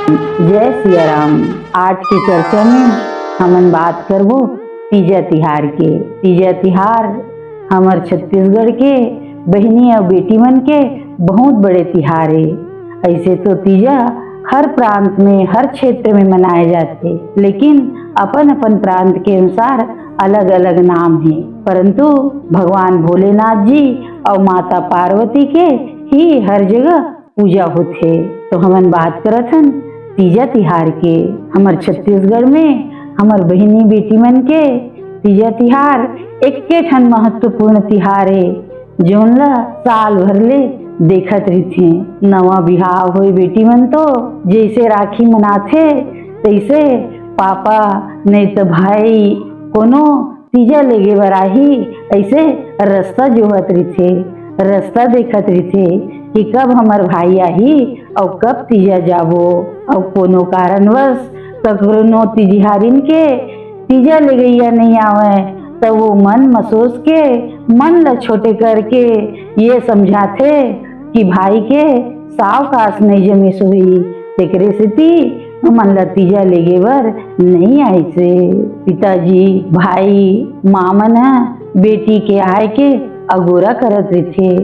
जय सिया राम। आज के चर्चा में हमन बात करबो तीजा तिहार के। तीजा तिहार हमर छत्तीसगढ़ के बहनी और बेटी मन के बहुत बड़े तिहार है। ऐसे तो तीजा हर प्रांत में हर क्षेत्र में मनाए जाते, लेकिन अपन अपन प्रांत के अनुसार अलग अलग नाम है। परंतु भगवान भोलेनाथ जी और माता पार्वती के ही हर जगह पूजा होते। तो हमन बात करत हन तीजा तिहार के। हमर छत्तीसगढ़ में हमर बहिनी बेटी मन के तीजा तिहार एक्के ठन महत्वपूर्ण तिहार है, जोन ला साल भर ले देखत रहिथे। नवा बिहाव होई बेटी मन तो जैसे राखी मनाथे तैसे पापा नहीं तो भाई कोनो तीजा लेगे बर आही, ऐसे रास्ता जोहत रहिथे, रास्ता देखत रहिथे कि कब हमर भाई आही और कब तीजा जाबो। और कोनो कारणवश ककरो तिजहारिन के तीजा ले गैया नहीं आवे तो वो मन मसोस के मन ला छोटे करके ये समझाते कि भाई के सावकाश नहीं जमे सोई, तेकरे सेती मन ला तीजा लेगे बर नहीं आए से। पिताजी भाई मामन बेटी के आए के अगोरा करत रहिथे,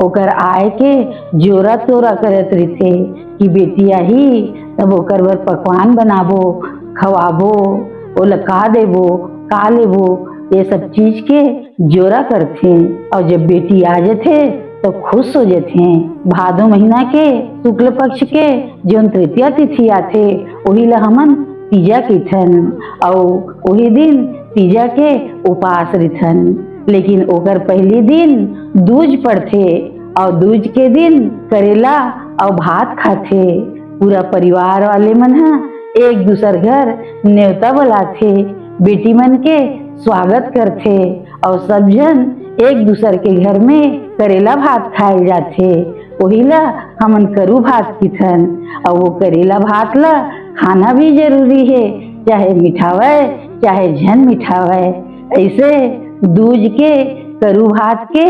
ओकर आए के जोरा तोरा करत रहिथे कि बेटी आही तब ओकर बर पकवान बनाबो, खवाबो, ओला का देबो, का लेबो, ये सब चीज के जोरा करथे। और जब बेटी आ जाथे तो खुश हो जाथे। भादो महीना के शुक्ल पक्ष के जोन तृतीया तिथि आथे वही ला हमन तीजा कहथन और वही दिन तीजा के उपास रहिथन। लेकिन ओकर पहली दिन दूज पड़थे और दूज के दिन करेला और भात खाथे। पूरा परिवार वाले मन एक दूसर घर न्योता बुलाथे, बेटी मन के स्वागत करथे और सब जन एक दूसर के घर में करेला भात खाए जाथे। वही ला हमन करू भात किथन और वो करेला भात ला खाना भी जरूरी है, चाहे मिठावे चाहे झन मिठावे। ऐसे दूज के करू भात के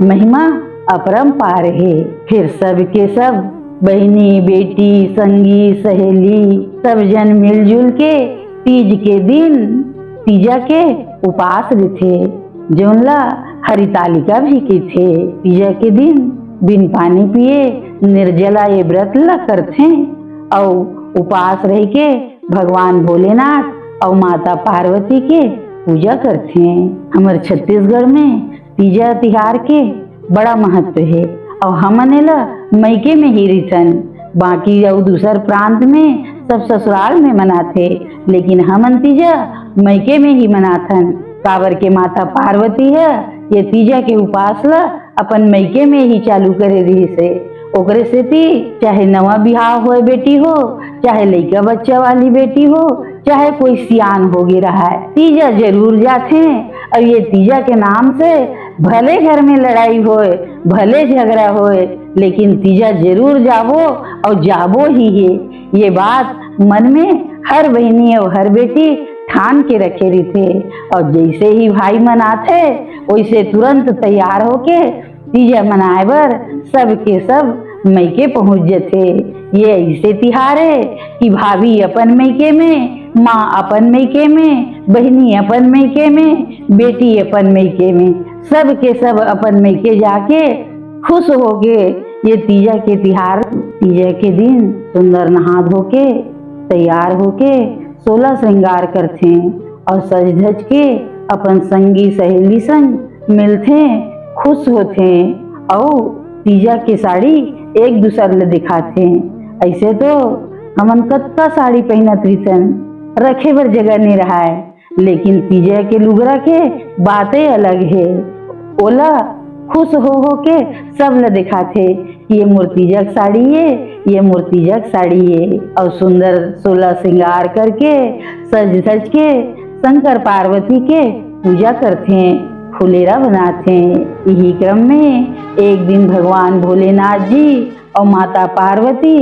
महिमा अपरंपार है। फिर सब के सब बहनी बेटी संगी सहेली सब जन मिलजुल के तीज के दिन तीजा के उपास रहिथे, जोन ला हरितालिका भी कहथे। तीजा के दिन बिन पानी पिए निर्जला ये व्रत ला करथे और उपास रह के भगवान भोलेनाथ और माता पार्वती के पूजा करथे। हमर छत्तीसगढ़ में तीजा तिहार के बड़ा महत्व है और हमन ला मईके में ही रिथन, बाकी और दूसर प्रांत में सब ससुराल में मनाथे, लेकिन हमन तीजा मईके में ही मनाथन। काबर के माता पार्वती है ये तीजा के उपास ला अपन मईके में ही चालू करे रही से। ओकरे सेती चाहे नवा बिहाव होए बेटी हो, चाहे लइका बच्चा वाली बेटी हो, चाहे कोई सियान हो गे रहा है, तीजा जरूर जाथे। और ये तीजा के नाम से भले घर में लड़ाई होए भले झगड़ा होए, लेकिन तीजा जरूर जाबो और जाबो ही है। ये बात मन में हर बहनी और हर बेटी ठान के रखे रहिथे और जैसे ही भाई मनाथे वैसे तुरंत तैयार होके तीजा मनाए बर सब के सब मईके पहुंच जाथे। ये ऐसे तिहार है कि भाभी अपन मईके में, माँ अपन मईके में, बहनी अपन मईके में, बेटी अपन मईके में, सब के सब अपन मईके जाके खुश होके ये तीजा के तिहार। तीजा के दिन सुंदर नहा धोके तैयार होके 16 श्रृंगार करथे और सज धज के अपन संगी सहेली संग मिलथे, खुश होथे और तीजा के साड़ी एक दूसर ले दिखाथे। ऐसे तो हमन कत्ता साड़ी पहनत रहिथन, रखे बर जगह नहीं रहा है, लेकिन तीजा के लुगरा के बातें अलग है। ओला खुश हो के सब ल दिखाथे कि ये मोर तीजक साड़ी है, ये मोर तीजक साड़ी है। और सुंदर 16 श्रृंगार करके सज धज के शंकर पार्वती के पूजा करथे, फुलेरा बनाथे। यही क्रम में एक दिन भगवान भोलेनाथ जी और माता पार्वती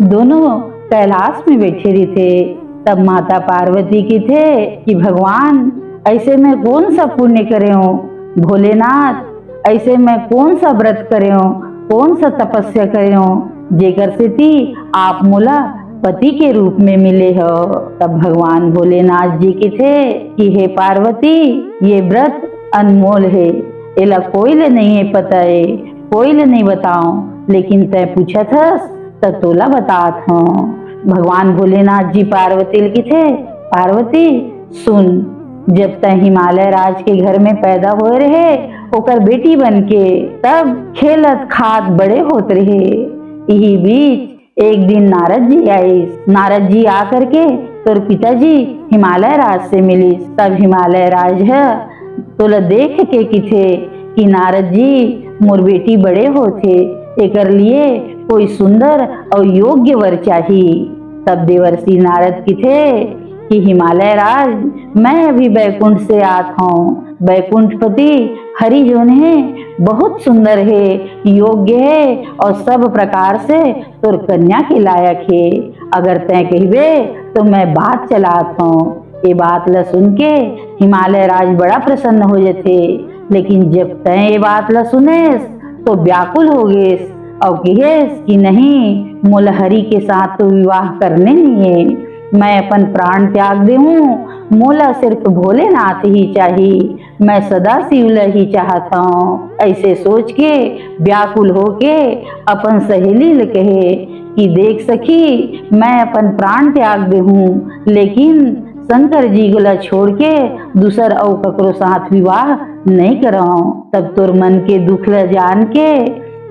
दोनों कैलाश में बैठे रहे थे। तब माता पार्वती की थे कि भगवान ऐसे मैं कौन सा पुण्य करे हो, भोलेनाथ ऐसे मैं कौन सा व्रत करे हो, कौन सा तपस्या करे हो जेकर सेती आप मोला पति के रूप में मिले हो। तब भगवान भोलेनाथ जी की थे कि हे पार्वती, ये व्रत अनमोल है, एला कोई ले नहीं है पता है, कोई ले नहीं बताओ, लेकिन तय पूछा था तो तोला बतात हूँ। भगवान भोलेनाथ जी पार्वती की थे, पार्वती सुन, जब तक हिमालय राज के घर में पैदा हो रहे ओकर बेटी बन के, तब खेलत खात बड़े होत रहे। यही बीच एक दिन नारद जी आए। नारद जी आकर के तोर पिताजी हिमालय राज से मिली। तब हिमालय राज है तोला देख के किथे कि नारद जी मोर बेटी बड़े होते, एकर लिए कोई सुंदर और योग्य वर चाहिए। तब देवर्षि नारद की थे कि हिमालय राज, मैं अभी बैकुंठ से आत हूँ। बैकुंठपति हरि जोन है बहुत सुंदर है, योग्य है और सब प्रकार से तोर कन्या के लायक है। अगर तय कहबे तो मैं बात चलात हूँ। ये बात ला सुन के हिमालय राज बड़ा प्रसन्न हो जाते, लेकिन जब तय ये बात ला सुनेस तो व्याकुल हो गए और कहेस कि नहीं, मोला हरि के साथ तो विवाह करने नहीं है, मैं अपन प्राण त्याग दे हूँ, मोला सिर्फ भोलेनाथ ही चाहिए, मैं सदा शिव ही चाहता हूँ। ऐसे सोच के व्याकुल होके अपन सहेली ले कहे कि देख सखी, मैं अपन प्राण त्याग दे हूँ, लेकिन शंकर जी गोला छोड़ के दूसर और ककरो साथ विवाह नहीं कराऊं। तब तोर मन के दुख ल जान के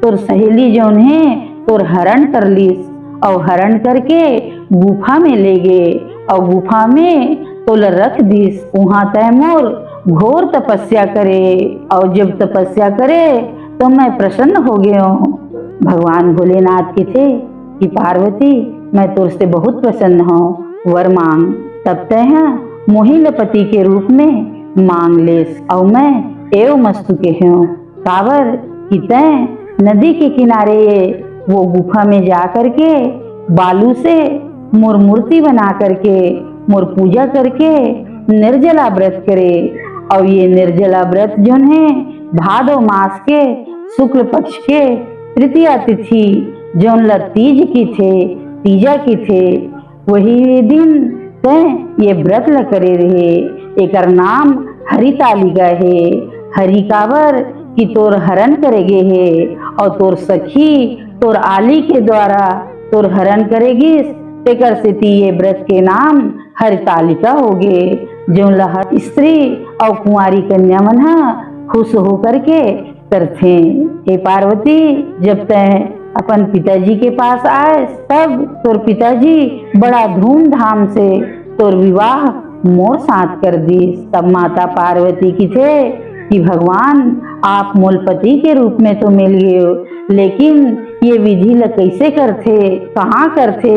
तोर सहेली जौन है तोर हरण कर लीस और हरण करके गुफा में ले गए और गुफा में तोला रख दीस। वहां तैमूर घोर तपस्या करे और जब तपस्या करे तो मैं प्रसन्न हो गया हूँ। भगवान भोलेनाथ के थे कि पार्वती, मैं तुझ से बहुत प्रसन्न हूँ, वर मांग। तब तय मोहिल पति के रूप में मांग लेस और मैं एव मस्तु के हूँ। कावर कि तय नदी के किनारे वो गुफा में जा करके बालू से मोर मूर्ति बना करके मोर पूजा करके निर्जला व्रत करे। और ये निर्जला व्रत जो है भादव मास के शुक्ल पक्ष के तृतीया तिथि जो तीज की थे, तीजा की थे, वही दिन तय ये व्रत ल करे रहे। एकर नाम हरितालिका है। हरि कावर कि तोर हरण करेगे है और तोर सखी तोर आली के द्वारा तोर हरण करेगी, तेकर से ये व्रत के नाम हरितालिका होगे। जो लहर स्त्री और कुंवारी कन्या मन खुश होकर के करथे। हे पार्वती, जब तय अपन पिताजी के पास आए तब तोर पिताजी बड़ा धूमधाम से तोर विवाह मोर साथ कर दी। तब माता पार्वती की थे कि भगवान, आप मूलपति के रूप में तो मिल गए, लेकिन ये विधि ल कैसे करते, कहाँ करते,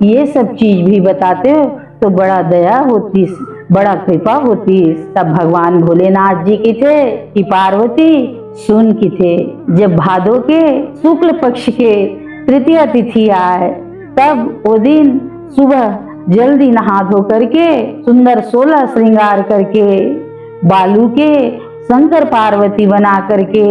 ये सब चीज भी बताते हो तो बड़ा दया होती, बड़ा कृपा होती। तब भगवान भोलेनाथ जी की थे कि पार्वती सुन की थे, जब भादो के शुक्ल पक्ष के तृतीया तिथि आए तब वो दिन सुबह जल्दी नहा धो करके सुंदर 16 श्रृंगार करके बालू के शंकर पार्वती बना करके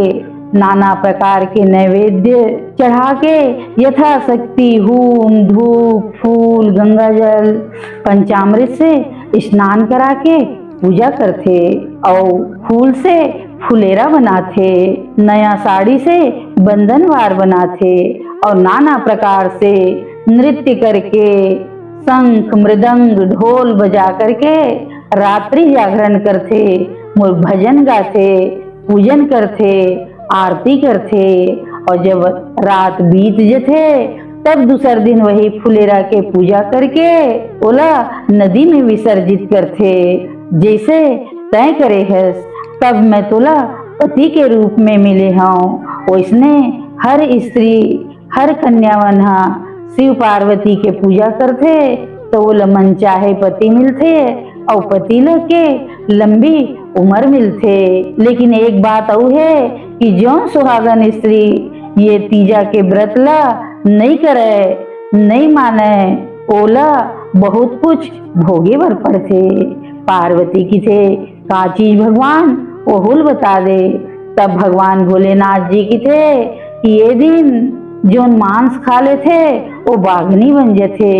नाना प्रकार के नैवेद्य चढ़ा के यथाशक्ति होम धूप फूल गंगा जल पंचामृत से स्नान करा के पूजा करते और फूल से फुलेरा बनाते, नया साड़ी से बंधनवार बनाते और नाना प्रकार से नृत्य करके शंख मृदंग ढोल बजा करके रात्रि जागरण करते, मोर भजन गाते, पूजन करते, आरती करते। और जब रात बीत जथे तब दूसर दिन वही फुलेरा के पूजा करके ओला नदी में विसर्जित करते। जैसे तय करे है तब मैं तोला पति के रूप में मिले हूँ। वैसने हर स्त्री हर कन्यावन शिव पार्वती के पूजा करते तो वो मन चाहे पति मिलते और पति के लंबी उम्र मिलते। लेकिन एक बात और है कि जो सुहागन स्त्री ये तीजा के व्रत ला नहीं करे, नहीं माने, ओला बहुत कुछ भोगे बर पड़ते। पार्वती की थे का चीज भगवान वो हुल बता दे। तब भगवान भोलेनाथ जी की थे कि ये दिन जोन मांस खा ले थे वो बाघनी बन जाते,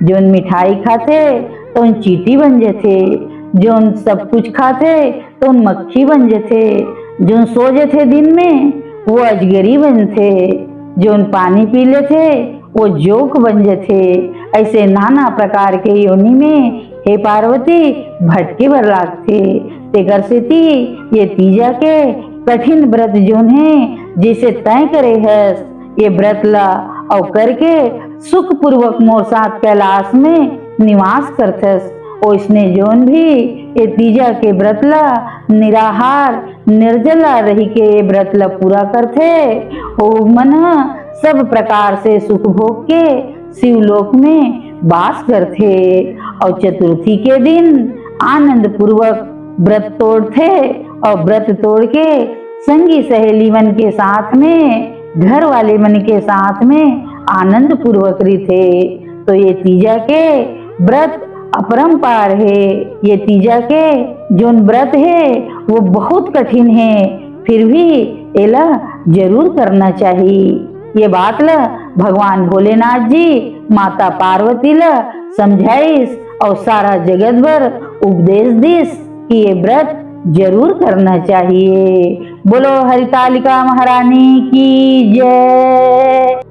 जोन मिठाई खाते तो उन चींटी बन जाते, जोन सब कुछ खाते तो उन मक्खी बन जाते, जोन सो जाते दिन में वो अजगरी बनते, जोन पानी पी लेते वो जोक बन जाते। ऐसे नाना प्रकार के योनि में हे पार्वती भटके बर लागथे। तेकर सेती ये तीजा के कठिन व्रत जोन है जैसे तय करे हस, ये व्रत ला अव करके सुख पूर्वक मोर साथ कैलाश में निवास करथस। ओइसने जोन भी ये तीजा के व्रत ला निराहार निर्जला रही के ये व्रत ला पूरा करथे ओ मन सब प्रकार से सुख भोग के शिवलोक में वास करथे। और चतुर्थी के दिन आनंद पूर्वक व्रत तोड़थे और व्रत तोड़ के संगी सहेली मन के साथ में घर वाले मन के साथ में आनंद पूर्वक रीथे। तो ये तीजा के व्रत अपरंपार है। ये तीजा के जोन व्रत है वो बहुत कठिन है, फिर भी एला जरूर करना चाहिए। ये बात ला भगवान भोलेनाथ जी माता पार्वती ला समझाइस और सारा जगत भर उपदेश दिस कि ये व्रत जरूर करना चाहिए। बोलो हरितालिका महारानी की जय।